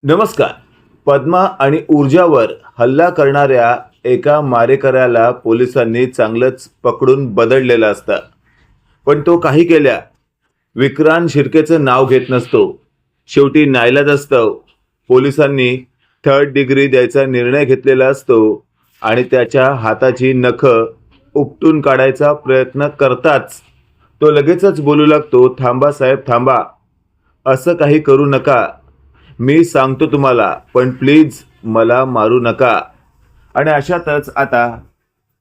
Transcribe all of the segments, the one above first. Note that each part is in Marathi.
नमस्कार. पद्मा आणि ऊर्जावर हल्ला करणाऱ्या एका मारेकऱ्याला पोलिसांनी चांगलंच पकडून बदललेलं असतं. पण तो काही केल्या विक्रांत शिर्केचं नाव घेत नसतो. शेवटी नाईलाज असतं. पोलिसांनी थर्ड डिग्री द्यायचा निर्णय घेतलेला असतो आणि त्याच्या हाताची नखं उपटून काढायचा प्रयत्न करताच तो लगेचच बोलू लागतो, थांबा साहेब थांबा, असं काही करू नका. मी सांगतो तुम्हाला, पण प्लीज मला मारू नका. आणि अशातच आता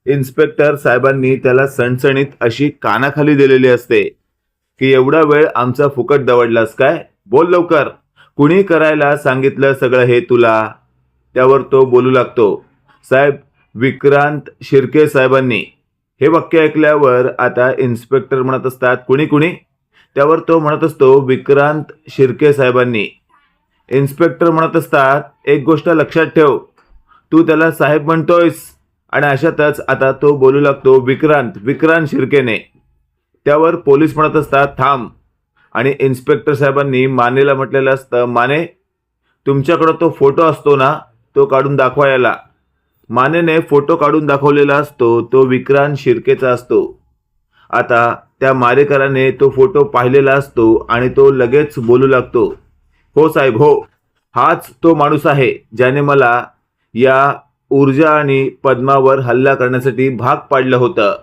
इन्स्पेक्टर साहेबांनी त्याला सणसणीत अशी कानाखाली दिलेली असते की एवढा वेळ आमचा फुकट दवडलास काय? बोल लवकर, कुणी करायला सांगितलं सगळं हे तुला? त्यावर तो बोलू लागतो, साहेब विक्रांत शिर्के साहेबांनी. हे वाक्य ऐकल्यावर आता इन्स्पेक्टर म्हणत असतात, कुणी कुणी? त्यावर तो म्हणत असतो, विक्रांत शिर्के साहेबांनी. इन्स्पेक्टर म्हणत असतात, एक गोष्ट लक्षात ठेव, तू त्याला साहेब म्हणतोयस. आणि अशातच आता तो बोलू लागतो, विक्रांत विक्रांत शिर्केने. त्यावर पोलीस म्हणत असतात, थांब. आणि इन्स्पेक्टर साहेबांनी मानेला म्हटलेलं असतं, माने तुमच्याकडं तो फोटो असतो ना, तो काढून दाखवा याला. मानेने फोटो काढून दाखवलेला असतो, तो विक्रांत शिर्केचा असतो. आता त्या मारेकराने तो फोटो पाहिलेला असतो आणि तो लगेच बोलू लागतो, हो साहेब हो, हाच तो माणूस आहे ज्याने मला या ऊर्जा आणि पद्मावर हल्ला करण्यासाठी भाग पाडलं होतं.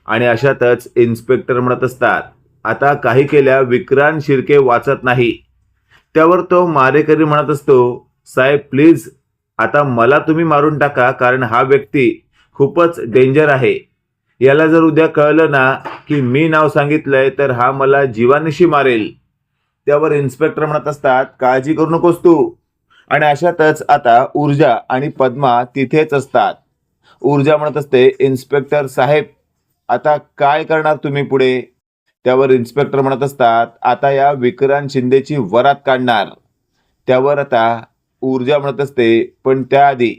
आणि अशातच इन्स्पेक्टर म्हणत असतात, आता काही केल्या विक्रांत शिर्के वाचत नाही. त्यावर तो मारेकरी म्हणत असतो, साहेब प्लीज आता मला तुम्ही मारून टाका, कारण हा व्यक्ती खूपच डेंजर आहे. याला जर उद्या कळलं ना की मी नाव सांगितलंय तर हा मला जीवानिशी मारेल. त्यावर इन्स्पेक्टर म्हणत असतात, काळजी करू नकोस तू. आणि अशातच आता ऊर्जा आणि पद्मा तिथेच असतात. ऊर्जा म्हणत असते, इन्स्पेक्टर साहेब आता काय करणार तुम्ही पुढे? त्यावर इन्स्पेक्टर म्हणत असतात, आता या विक्रांत शिंदेची वरात काढणार. त्यावर आता ऊर्जा म्हणत असते, पण त्याआधी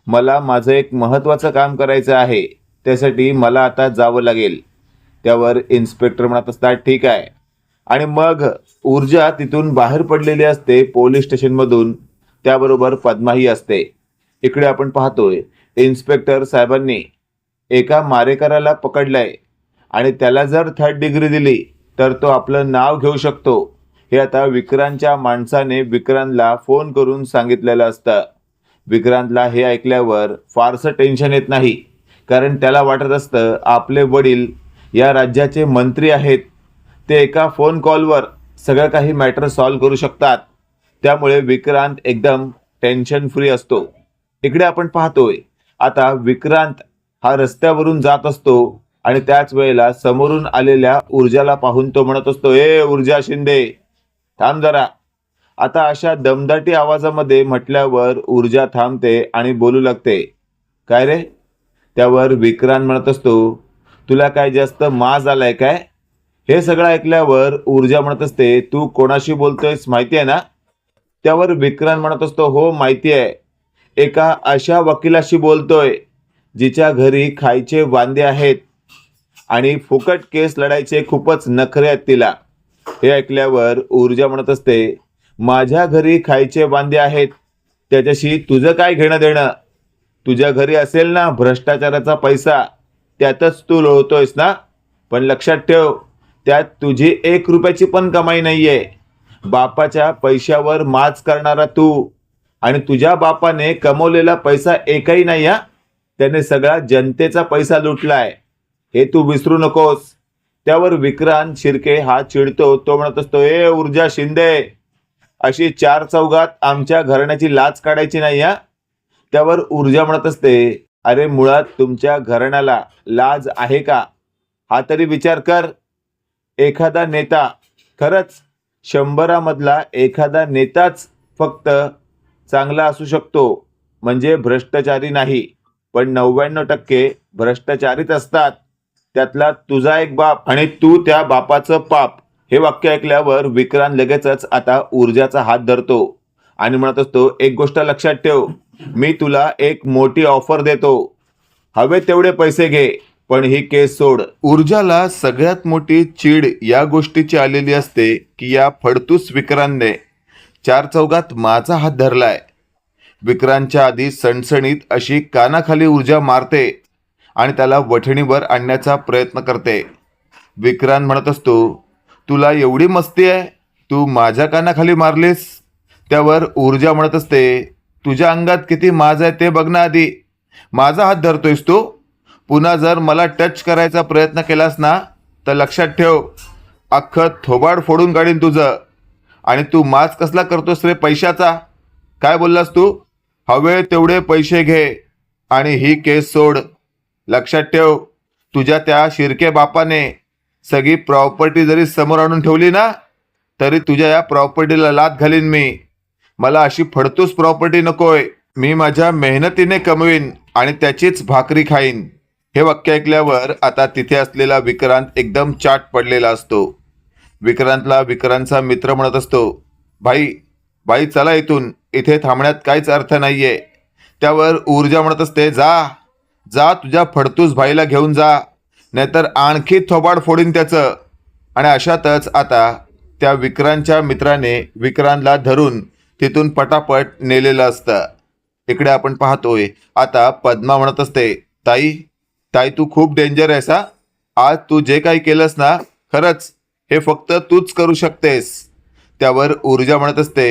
मला माझं एक महत्त्वाचं काम करायचं आहे, त्यासाठी मला आता जावं लागेल. त्यावर इन्स्पेक्टर म्हणत असतात, ठीक आहे. आणि मग ऊर्जा तिथून बाहेर पडलेली असते पोलीस स्टेशनमधून. त्याबरोबर पद्माही असते. इकडे आपण पाहतोय इन्स्पेक्टर साहेबांनी एका मारेकराला पकडलंय आणि त्याला जर थर्ड डिग्री दिली तर तो आपलं नाव घेऊ शकतो. हे आता विक्रांतच्या माणसाने विक्रांतला फोन करून सांगितलेलं असतं. विक्रांतला हे ऐकल्यावर फारसं टेन्शन येत नाही, कारण त्याला वाटत असतं आपले वडील या राज्याचे मंत्री आहेत, ते एका फोन कॉलवर सगळं काही मॅटर सॉल्व्ह करू शकतात. त्यामुळे विक्रांत एकदम टेन्शन फ्री असतो. इकडे आपण पाहतोय आता विक्रांत हा रस्त्यावरून जात असतो आणि त्याच वेळेला समोरून आलेल्या ऊर्जाला पाहून तो म्हणत असतो, ए ऊर्जा शिंदे थांब जरा. आता अशा दमदाटी आवाजामध्ये म्हटल्यावर ऊर्जा थांबते आणि बोलू लागते, काय रे? त्यावर विक्रांत म्हणत असतो, तुला काय जास्त माज आलाय काय? हे सगळं ऐकल्यावर ऊर्जा म्हणत असते, तू कोणाशी बोलतोयस माहिती आहे ना? त्यावर विक्रांत म्हणत असतो, हो माहिती आहे, एका अशा वकिलाशी बोलतोय जिच्या घरी खायचे वांदे आहेत आणि फुकट केस लढायचे खूपच नखरे आहेत तिला. हे ऐकल्यावर ऊर्जा म्हणत असते, माझ्या घरी खायचे वांदे आहेत त्याच्याशी तुझं काय घेणं देणं? तुझ्या घरी असेल ना भ्रष्टाचाराचा पैसा, त्यातच तू लोळतोयस ना? पण लक्षात ठेव, त्यात तुझी 1 रुपयाची पण कमाई नाहीये. बापाच्या पैशावर माज करणारा तू, आणि तुझ्या बापाने कमवलेला पैसा एकही नाही हा, त्याने सगळा जनतेचा पैसा लुटलाय, हे तू विसरू नकोस. त्यावर विक्रांत शिर्के हा चिडतो. तो म्हणत असतो, ए ऊर्जा शिंदे, अशी 4 चौघात आमच्या घराण्याची लाज काढायची नाही हा. त्यावर ऊर्जा म्हणत असते, अरे मुळात तुमच्या घराण्याला लाज आहे का, हा तरी विचार कर. एखादा नेता, खरंच 100 मधला एखादा नेताच फक्त चांगला असू शकतो, म्हणजे भ्रष्टाचारी नाही, पण 99% भ्रष्टाचारीच असतात. त्यातला तुझा एक बाप आणि तू त्या बापाचं पाप. हे वाक्य ऐकल्यावर विक्रांत लगेचच आता ऊर्जाचा हात धरतो आणि म्हणत असतो, एक गोष्ट लक्षात ठेव, मी तुला एक मोठी ऑफर देतो, हवे तेवढे पैसे घे, पण ही केस सोड. ऊर्जाला सगळ्यात मोठी चीड या गोष्टीची आलेली असते की या फडतूस विक्रांतने चार चौघात माझा हात धरलाय. विक्रांतच्या आधी सणसणीत अशी कानाखाली ऊर्जा मारते आणि त्याला वठणीवर आणण्याचा प्रयत्न करते. विक्रांत म्हणत असतो, तुला एवढी मस्ती आहे, तू माझ्या कानाखाली मारलीस. त्यावर ऊर्जा म्हणत असते, तुझ्या अंगात किती माज आहे ते बघ ना आधी. माझा हात धरतोयस तू. पुन्हा जर मला टच करायचा प्रयत्न केलास ना तर लक्षात ठेव, अख्खं थोबाड फोडून काढीन तुझं. आणि तू माज कसला करतोस रे पैशाचा? काय बोललास तू? हवे तेवढे पैसे घे आणि ही केस सोड. लक्षात ठेव, तुझ्या त्या शिर्के बापाने सगळी प्रॉपर्टी जरी समोर आणून ठेवली ना तरी तुझ्या या प्रॉपर्टीला लाथ घालीन मी. मला अशी फडतूस प्रॉपर्टी नकोय. मी माझ्या मेहनतीने कमवीन आणि त्याचीच भाकरी खाईन. हे वाक्य ऐकल्यावर आता तिथे असलेला विक्रांत एकदम चाट पडलेला असतो. विक्रांतला विक्रांतचा मित्र म्हणत असतो, भाई चला इथून, इथे थांबण्यात काहीच अर्थ नाहीये. त्यावर ऊर्जा म्हणत असते, जा तुझ्या फडतूस भाईला घेऊन जा, नाहीतर आणखी थोबाड फोडीन त्याचं. आणि अशातच आता त्या विक्रांतच्या मित्राने विक्रांतला धरून तिथून पटापट नेलेलं असतं. इकडे आपण पाहतोय आता पद्मा म्हणत असते, ताई तू खूप डेंजर आहेस हा. आज तू जे काही केलंस ना, खरंच हे फक्त तूच करू शकतेस. त्यावर ऊर्जा म्हणत असते,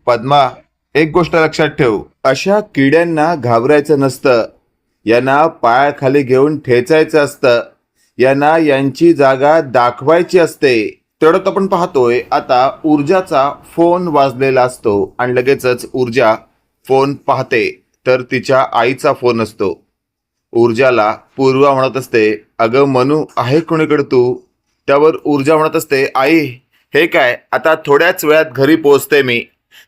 पद्मा एक गोष्ट लक्षात ठेव, अशा किड्यांना घाबरायचं नसतं. यांना पायाखाली घेऊन ठेचायचं असतं. यांना यांची जागा दाखवायची असते. तेवढ्यात आपण पाहतोय आता ऊर्जाचा फोन वाजलेला असतो आणि लगेचच ऊर्जा फोन पाहते तर तिच्या आईचा फोन असतो. ऊर्जाला पूर्वा म्हणत असते, अगं मनू आहे कोणीकडे तू? त्यावर ऊर्जा म्हणत असते, आई हे काय, आता थोड्याच वेळात घरी पोहोचते मी.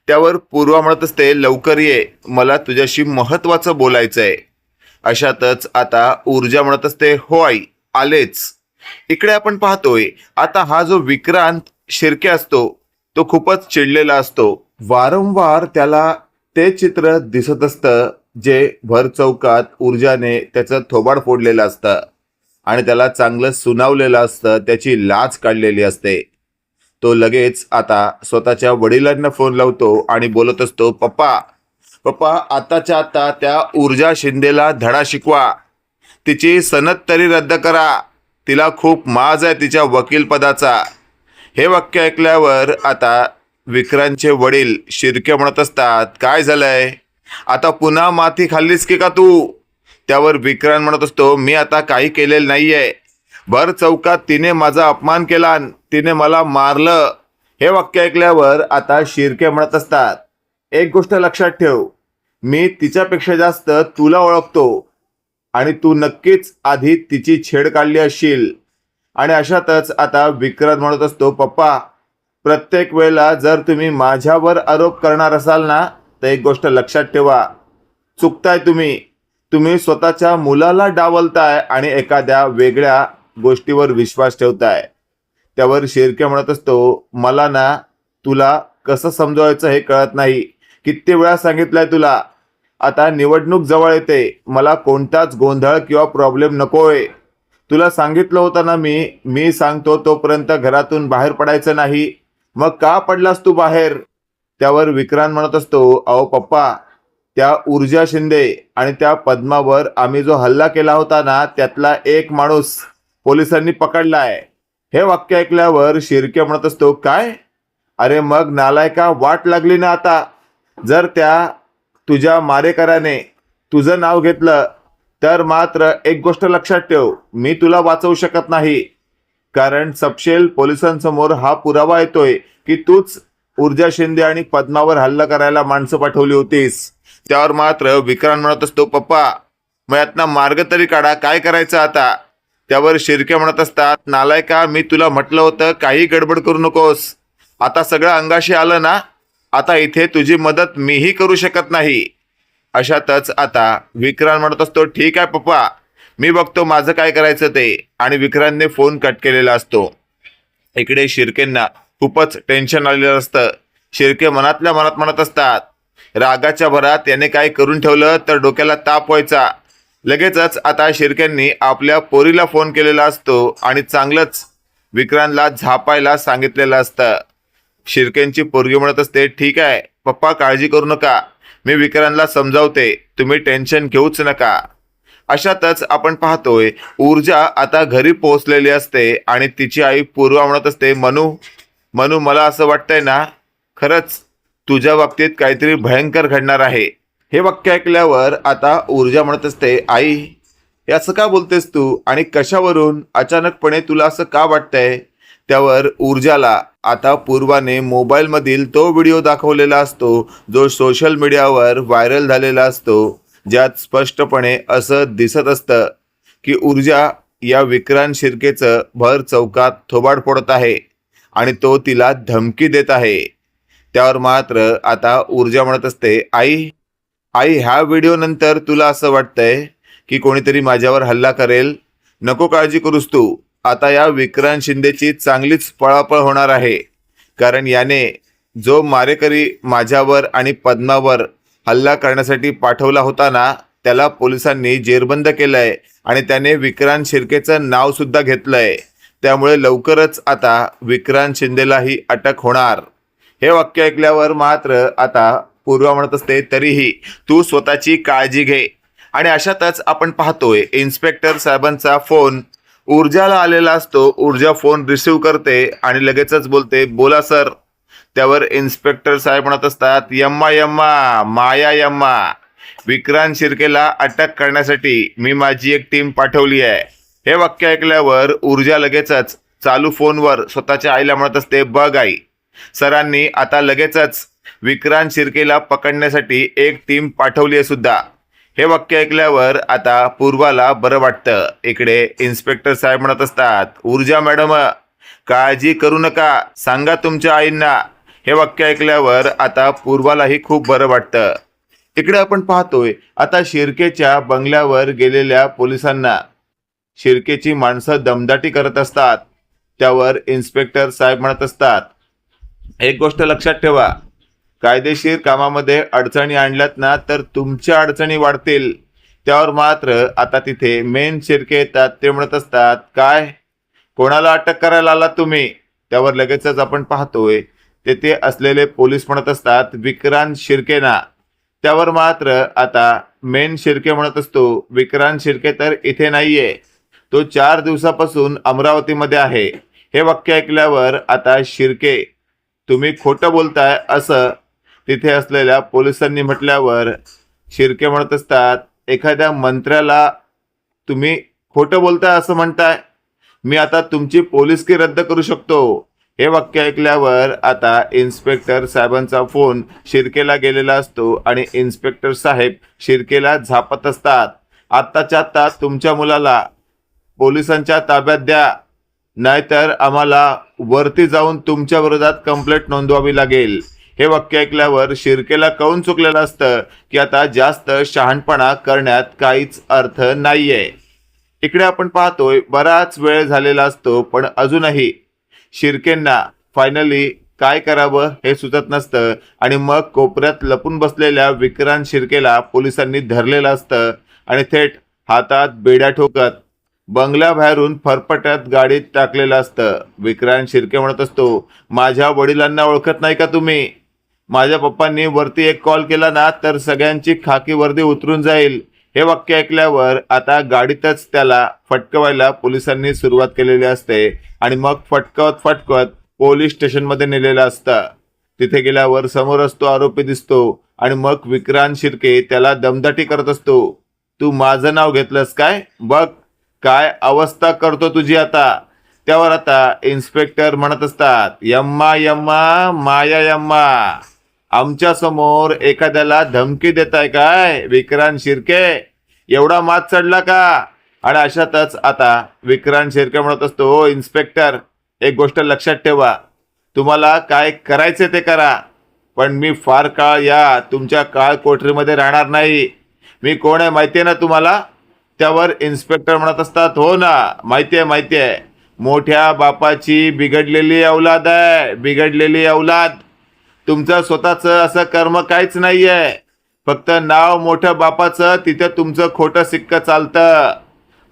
त्यावर पूर्वा म्हणत असते, लवकर ये, मला तुझ्याशी महत्त्वाचं बोलायचं आहे. अशातच आता ऊर्जा म्हणत असते, हो आई आलेच. इकडे आपण पाहतोय आता हा जो विक्रांत शिर्के असतो तो खूपच चिडलेला असतो. वारंवार त्याला ते चित्र दिसत असतं जे भर चौकात ऊर्जाने त्याचं थोबाड फोडलेलं असतं आणि त्याला चांगलं सुनावलेलं असतं, त्याची लाज काढलेली असते. तो लगेच आता स्वतःच्या वडिलांना फोन लावतो आणि बोलत असतो, पप्पा आताच्या आता त्या ऊर्जा शिंदेला धडा शिकवा. तिची सनद तरी रद्द करा. तिला खूप माज आहे तिच्या वकील पदाचा. हे वाक्य ऐकल्यावर आता विक्रांतचे वडील शिर्के म्हणत असतात, काय झालंय, आता पुन्हा माती खाल्लीस की का तू? त्यावर विक्रांत म्हणत असतो, मी आता काही केलेलं नाहीये. भर चौकात तिने माझा अपमान केला, तिने मला मारलं. हे वाक्य ऐकल्यावर आता शिर्के म्हणत असतात, एक गोष्ट लक्षात ठेव, मी तिच्यापेक्षा जास्त तुला ओळखतो आणि तू नक्कीच आधी तिची छेड काढली असशील. आणि अशातच आता विक्रांत म्हणत असतो, पप्पा प्रत्येक वेळेला जर तुम्ही माझ्यावर आरोप करणार असाल ना तर एक गोष्ट लक्षात ठेवा, चुकताय तुम्ही स्वतःच्या मुलाला डावलताय आणि एखाद्या वेगळ्या गोष्टीवर विश्वास ठेवताय. त्यावर शिर्के म्हणत असतो, मला ना तुला कसं समजवायचं हे कळत नाही. किती वेळा सांगितलंय तुला, आता निवडणूक जवळ येते, मला कोणताच गोंधळ किंवा प्रॉब्लेम नकोय. तुला सांगितलं होतं ना मी सांगतो तोपर्यंत घरातून बाहेर पडायचं नाही. मग का पडलास तू बाहेर? त्यावर विक्रांत म्हणत असतो, अहो पप्पा, त्या ऊर्जा शिंदे आणि त्या पद्मावर आम्ही जो हल्ला केला होता ना त्यातला एक माणूस पोलिसांनी पकडलाय. हे वाक्य ऐकल्यावर शिर्के म्हणत असतो, काय? अरे मग नालायका, वाट लागली ना आता. जर त्या तुझ्या मारेकराने तुझं नाव घेतलं तर मात्र एक गोष्ट लक्षात ठेव, मी तुला वाचवू शकत नाही. कारण सपशेल पोलिसांसमोर हा पुरावा येतोय की तूच ऊर्जा शिंदे आणि पद्मावर हल्ला करायला माणसं पाठवली होतीस. त्यावर मात्र विक्रांत म्हणत असतो, पप्पा मग यातनं मार्ग तरी काढा, काय करायचं आता? त्यावर शिर्के म्हणत असतात, नालायका, मी तुला म्हटलं होतं काही गडबड करू नकोस. आता सगळं अंगाशी आलं ना, आता इथे तुझी मदत मीही करू शकत नाही. अशातच आता विक्रांत म्हणत असतो, ठीक आहे पप्पा, मी बघतो माझं काय करायचं ते. आणि विक्रांतने फोन कट केलेला असतो. इकडे शिर्केंना खूपच टेन्शन आलेलं असतं. शिर्के मनातल्या मनात म्हणत असतात, रागाच्या भरात याने काय करून ठेवलं तर डोक्याला ताप व्हायचा. लगेचच आता शिर्केंनी आपल्या पोरीला फोन केलेला असतो आणि चांगलंच विक्रांतला झापायला सांगितलेलं असतं. शिर्केंची पोरगी म्हणत असते, ठीक आहे पप्पा काळजी करू नका, मी विक्रांतला समजावते, तुम्ही टेन्शन घेऊच नका. अशातच आपण पाहतोय ऊर्जा आता घरी पोहोचलेली असते आणि तिची आई पूर्वा म्हणत असते, मनू मला असं वाटतंय ना, खरंच तुझ्या बाबतीत काहीतरी भयंकर घडणार आहे. हे वाक्य ऐकल्यावर आता ऊर्जा म्हणत असते, आई हे असं का बोलतेस तू आणि कशावरून अचानकपणे तुला असं का वाटतंय. त्यावर ऊर्जाला आता पूर्वाने मोबाईलमधील तो व्हिडिओ दाखवलेला असतो जो सोशल मीडियावर व्हायरल झालेला असतो, ज्यात स्पष्टपणे असं दिसत असतं की ऊर्जा या विक्रांत शिर्केचं भर चौकात थोबाड फोडत आहे आणि तो तिला धमकी देत आहे. त्यावर मात्र आता ऊर्जा म्हणत असते, आई ह्या व्हिडिओ नंतर तुला असं वाटतंय की कोणीतरी माझ्यावर हल्ला करेल. नको काळजी करूस तू, आता या विक्रांत शिंदेची चांगलीच पळापळ होणार आहे, कारण याने जो मारेकरी माझ्यावर आणि पद्मावर हल्ला करण्यासाठी पाठवला होता ना, त्याला पोलिसांनी जेरबंद केलंय आणि त्याने विक्रांत शिर्केचं नाव सुद्धा घेतलंय. त्यामुळे लवकरच आता विक्रांत शिंदेलाही अटक होणार. हे वाक्य ऐकल्यावर मात्र आता पूर्वा म्हणत असते, तरीही तू स्वतःची काळजी घे. आणि अशातच आपण पाहतोय इन्स्पेक्टर साहेबांचा फोन ऊर्जाला आलेला असतो. ऊर्जा फोन रिसीव करते आणि लगेचच बोलते, बोला सर. त्यावर इन्स्पेक्टर साहेब म्हणत असतात, यम्मा माया यम्मा, विक्रांत शिर्केला अटक करण्यासाठी मी माझी एक टीम पाठवली आहे. हे वाक्य ऐकल्यावर ऊर्जा लगेचच चालू फोनवर स्वतःच्या आईला म्हणत असते, बघ आई, सरांनी आता लगेचच विक्रांत शिर्केला पकडण्यासाठी एक टीम पाठवली आहे सुद्धा. हे वाक्य ऐकल्यावर आता पूर्वाला बरं वाटतं. इकडे इन्स्पेक्टर साहेब म्हणत असतात, ऊर्जा मॅडम काळजी करू नका, सांगा तुमच्या आईंना. हे वाक्य ऐकल्यावर आता पूर्वालाही खूप बरं वाटतं. इकडे आपण पाहतोय आता शिर्केच्या बंगल्यावर गेलेल्या पोलिसांना शिर्केची माणसं दमदाटी करत असतात. त्यावर इन्स्पेक्टर साहेब म्हणत असतात, एक गोष्ट लक्षात ठेवा, कायदेशीर कामामध्ये अडचणी आणल्यात ना तर तुमच्या अडचणी वाढतील. त्यावर मात्र आता तिथे मेन शिर्के येतात. ते म्हणत असतात, काय कोणाला अटक करायला आलात तुम्ही. त्यावर लगेचच आपण पाहतोय तेथे असलेले पोलीस म्हणत असतात, विक्रांत शिर्केना. त्यावर मात्र आता मेन शिर्के म्हणत असतो, विक्रांत शिर्के तर इथे नाहीये, तो 4 दिवसापासून अमरावतीमध्ये आहे. हे वाक्य ऐकल्यावर आता शिर्के तुम्ही खोटं बोलताय असं तिथे असलेल्या पोलिसांनी म्हटल्यावर शिर्के म्हणत असतात, एखाद्या मंत्र्याला तुम्ही खोटं बोलताय असं म्हणताय, मी आता तुमची पोलिसकी रद्द करू शकतो. हे वाक्य ऐकल्यावर आता इन्स्पेक्टर साहेबांचा फोन शिर्केला गेलेला असतो आणि इन्स्पेक्टर साहेब शिर्केला झापत असतात, आत्ताच्या आत्ता तुमच्या मुलाला पोलिसांच्या ताब्यात द्या, नाहीतर आम्हाला वरती जाऊन तुमच्या विरोधात कंप्लेंट नोंदवावी लागेल. हे वाक्य ऐकल्यावर शिर्केला कळून चुकलेलं असतं की आता जास्त शहाणपणा करण्यात काहीच अर्थ नाहीये. इकडे आपण पाहतोय बराच वेळ झालेला असतो, पण अजूनही शिर्केंना फायनली काय करावं हे सुचत नसतं आणि मग कोपऱ्यात लपून बसलेल्या विक्रांत शिर्केला पोलिसांनी धरलेलं असतं आणि थेट हातात बेड्या ठोकत बंगल्याबाहेरून फरफट्यात गाडीत टाकलेलं असतं. विक्रांत शिर्के म्हणत असतो, माझ्या वडिलांना ओळखत नाही का तुम्ही. माझ्या पप्पांनी वरती एक कॉल केला ना तर सगळ्यांची खाकी वर्दी उतरून जाईल. हे वाक्य ऐकल्यावर आता गाडीतच त्याला फटकवायला पोलिसांनी सुरुवात केलेली असते आणि मग फटकवत पोलीस स्टेशनमध्ये नेलेलं असतं. तिथे गेल्यावर समोरच तो आरोपी दिसतो आणि मग विक्रांत शिर्के त्याला दमदाटी करत असतो, तू माझं नाव घेतलंस काय, बघ काय अवस्था करतो तुझी आता. त्यावर आता इन्स्पेक्टर म्हणत असतात, यम्मा माया यम्मा, आमच्या समोर एखाद्याला धमकी देताय काय विक्रांत शिर्के, एवढा मात चढला का. आणि अशातच आता विक्रांत शिर्के म्हणत असतो, हो इन्स्पेक्टर, एक गोष्ट लक्षात ठेवा, तुम्हाला काय करायचे ते करा, पण मी फार काळ या तुमच्या काळ कोठरीमध्ये राहणार नाही. मी कोण आहे माहितीये ना तुम्हाला. त्यावर इन्स्पेक्टर म्हणत असतात, हो ना माहितीये, मोठ्या बापाची बिघडलेली औलाद आहे, बिघडलेली औलाद. तुमचं स्वतःचं असं कर्म काहीच नाहीये, फक्त नाव मोठ्या बापाचं, तिथे तुमचं खोटं सिक्क चालतं.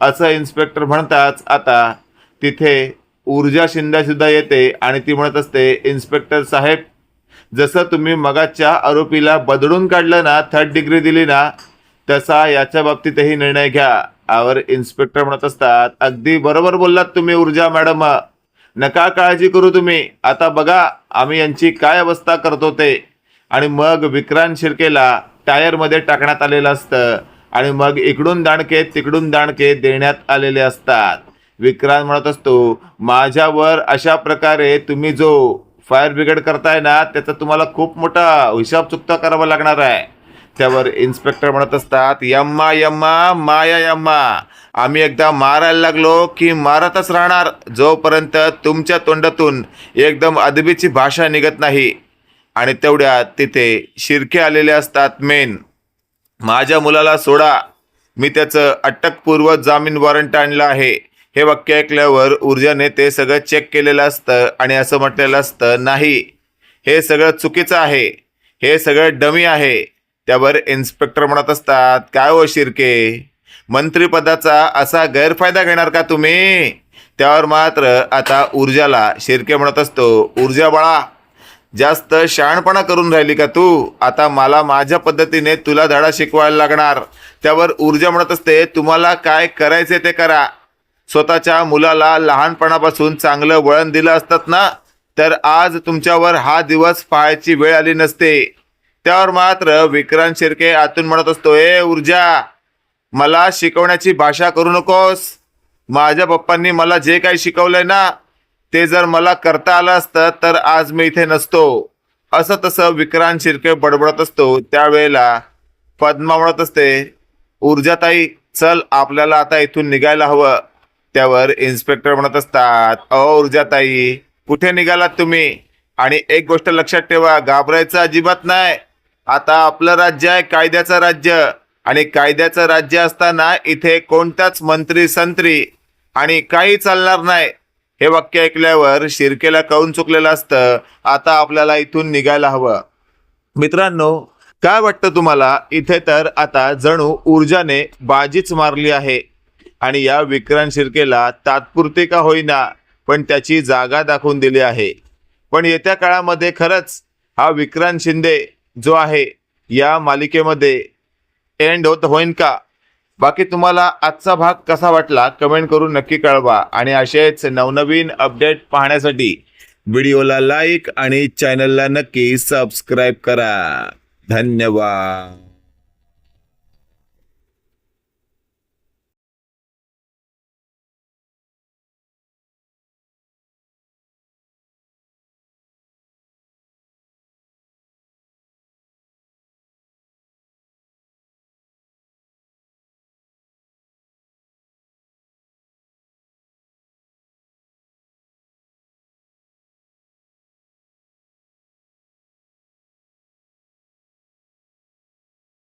असं इन्स्पेक्टर म्हणताच आता तिथे ऊर्जा शिंदे सुद्धा येते आणि ती म्हणत असते, इन्स्पेक्टर साहेब, जसं तुम्ही मगाच्या आरोपीला बदलून काढलं ना, 3rd डिग्री दिली ना, तसा याच्या बाबतीतही निर्णय घ्या. यावर इन्स्पेक्टर म्हणत असतात, अगदी बरोबर बोललात तुम्ही ऊर्जा मॅडम, नका काळजी करू तुम्ही. आता बघा आम्ही यांची काय अवस्था करतो ते. आणि मग विक्रांत शिर्केला टायरमध्ये टाकण्यात आलेलं असतं आणि मग इकडून दाणके तिकडून दाणके देण्यात आलेले असतात. विक्रांत म्हणत असतो, माझ्यावर अशा प्रकारे तुम्ही जो फायर ब्रिगेड करताय ना, त्याचा तुम्हाला खूप मोठा हिसाब चुकता करावा लागणार आहे. त्यावर इन्स्पेक्टर म्हणत असतात, यम्मा यम्मा माया यम्मा, आम्ही एकदा मारायला लागलो की मारतच राहणार, जोपर्यंत तुमच्या तोंडातून एकदम अदबीची भाषा निघत नाही. आणि तेवढ्यात तिथे शिर्के आलेले असतात. मेन, माझ्या मुलाला सोडा, मी त्याचं अटकपूर्व जामीन वॉरंट आणलं आहे. हे वाक्य ऐकल्यावर ऊर्जाने ते सगळं चेक केलेलं असतं आणि असं म्हटलेलं असतं, नाही, हे सगळं चुकीचं आहे, हे सगळं डमी आहे. त्यावर इन्स्पेक्टर म्हणत असतात, काय हो शिर्के, मंत्रिपदाचा असा गैरफायदा घेणार का तुम्ही? त्यावर मात्र आता ऊर्जाला शिर्के म्हणत असतो, ऊर्जा बाळा, जास्त शहाणपणा करून राहिली का तू? आता मला माझ्या पद्धतीने तुला धडा शिकवायला लागणार. त्यावर ऊर्जा म्हणत असते, तुम्हाला काय करायचे ते करा. स्वतःच्या मुलाला लहानपणापासून चांगलं वळण दिलं असतात ना, तर आज तुमच्यावर हा दिवस पाहायची वेळ आली नसते. त्यावर मात्र विक्रांत शिर्के आतून म्हणत असतो, ए ऊर्जा, मला शिकवण्याची भाषा करू नकोस. माझ्या पप्पांनी मला जे काही शिकवलंय ना, ते जर मला करता आलं असतं तर आज मी इथे नसतो. असं तसं विक्रांत शिर्के बडबडत असतो. त्यावेळेला पद्मा म्हणत असते, ऊर्जाताई, चल आपल्याला आता इथून निघायला हवं. त्यावर इन्स्पेक्टर म्हणत असतात, अहो ऊर्जाताई, कुठे निघालात तुम्ही? आणि एक गोष्ट लक्षात ठेवा, घाबरायचं अजिबात नाही. आता आपलं राज्य आहे कायद्याचं राज्य, आणि कायद्याचं राज्य असताना इथे कोणताच मंत्री संत्री आणि काही चालणार नाही. हे वाक्य ऐकल्यावर शिर्केला कळून चुकलेलं असतं. आता आपल्याला इथून निघायला हवं. मित्रांनो, काय वाटतं तुम्हाला? इथे तर आता जणू ऊर्जाने बाजीच मारली आहे आणि या विक्रांत शिर्केला तात्पुरते का होईना पण त्याची जागा दाखवून दिली आहे. पण येत्या काळामध्ये खरंच हा विक्रांत शिंदे जो आहे या मालिकेमध्ये एंड होईन का? बाकी तुम्हाला आजचा भाग कसा वाटला कमेंट करून नक्की कळवा. आणि असेच नवनवीन अपडेट पाहण्यासाठी व्हिडिओला लाईक आणि चॅनलला नक्की सबस्क्राईब करा. धन्यवाद.